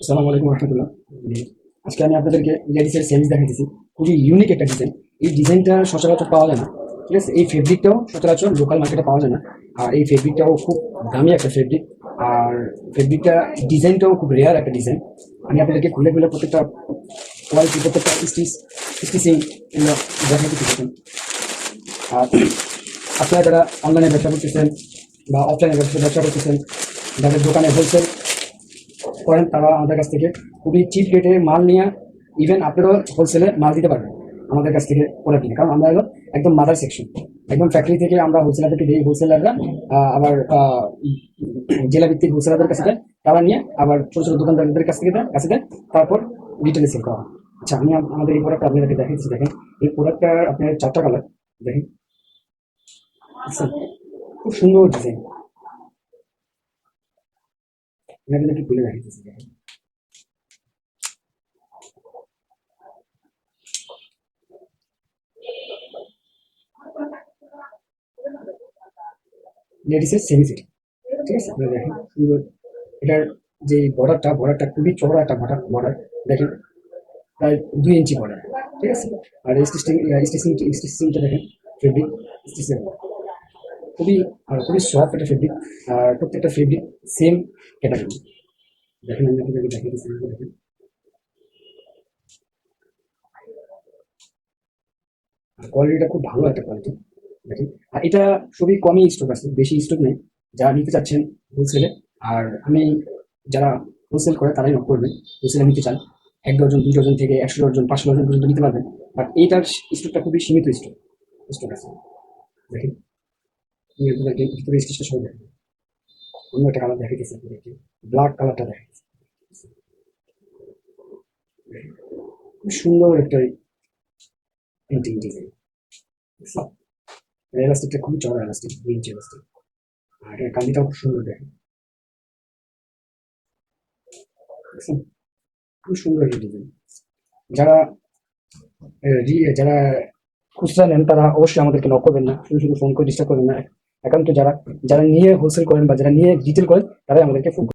আসসালামু আলাইকুম রহমতুল্লাহ। আজকে আমি আপনাদেরকে লেডিসের সেমিজ দেখাইতেছি। খুবই ইউনিক একটা ডিজাইন। এই ডিজাইনটা সচরাচর পাওয়া যায় না, ঠিক আছে। এই ফেব্রিকটাও সচরাচর লোকাল মার্কেটে পাওয়া যায় না। আর এই ফেব্রিকটাও খুব দামি একটা ফেব্রিক। আর ফেব্রিকটা ডিজাইনটাও খুব রেয়ার একটা ডিজাইন। আমি আপনাদেরকে খুলে খুলে প্রত্যেকটা কোয়ালিটি, প্রত্যেকটা স্টিচিং এগুলো দেখাইতে পারবেন। আর আপনারা যারা অনলাইনে ব্যবসা করতেছেন বা অফলাইনে ব্যবসা করতেছেন, যাদের দোকানে হোলসেল করেন, তারা আমাদের কাছ থেকে খুবই চিপ রেটে মাল নিয়ে ইভেন আপনারাও হোলসেলে মাল দিতে পারবেন আমাদের কাছ থেকে প্রোডাক্ট নিয়ে। কারণ আমরা হলো একদম মাদার সেকশন, একদম ফ্যাক্টরি থেকে আমরা হোলসেলারদেরকে দিই। হোলসেলাররা আবার জেলা ভিত্তিক হোলসেলারদের কাছে দেয়, তারা নিয়ে আবার ছোটো ছোটো দোকানদারদের কাছে দেয়, তারপর রিটেলে সেল করা হয়। আচ্ছা, আমি আমাদের এই প্রোডাক্টটা আপনাদেরকে দেখাচ্ছি। দেখেন, এই প্রোডাক্টটার আপনার 4টা কালার দেখেন। আচ্ছা, খুব সুন্দর ডিজাইন। আমি আপনাদেরকে খুলে দেখাচ্ছি। দেখেন, লেডিসের সেমি সেট, ঠিক আছে। আপনারা দেখেন সুন্দর। এটার যে বর্ডারটা খুবই চওড়া একটা বর্ডার দেখেন, প্রায় 2 ইঞ্চি বর্ডার, ঠিক আছে। আর স্টিচিংটা দেখেন, ফেব্রিক স্টিচিং খুবই খুবই সফট একটা ফেব্রিক। আর প্রত্যেকটা ফেব্রিক সেম ক্যাটাগরি। দেখেন, আমি আপনাকে দেখিয়ে দিচ্ছি। দেখেন, আর কোয়ালিটিটা খুব ভালো একটা কোয়ালিটি। দেখেন, আর এটা খুবই কমই স্টক আছে, বেশি স্টক নেই। যারা নিতে চাচ্ছেন হোলসেলে, আর আমি যারা হোলসেল করে তারাই নক করবেন। হোলসেলে নিতে চান 1 ডজন 2 ডজন থেকে 100 ডজন 500 ডজন পর্যন্ত নিতে পারবেন। বাট এইটার স্টকটা খুবই সীমিত স্টক আছে। দেখেন, আমি আপনাদেরকে ভিতরে স্টিচটা সহ দেখেন। অন্য একটা কালার দেখাইতেছি আপনাদেরকে, ব্ল্যাক কালারটা দেখাইতেছি। খুব সুন্দর একটা পেন্টিং ডিজাইন। এলাস্টিকটা খুবই চড়া এলাস্টিক, 2 ইঞ্চি এলাস্টিক। আর এটার কালিটাও খুব সুন্দর দেখেন। দেখছেন? খুব সুন্দর একটা ডিজাইন। যারা যারা খুচরা নেন তারা অবশ্যই আমাদেরকে নক করবেন না, শুধু শুধু ফোন করে ডিস্টার্ব করবেন না। একান্ত যারা যারা নিয়ে হোলসেল করেন বা যারা নিয়ে রিটেল করেন, তারাই আমাদেরকে ফোন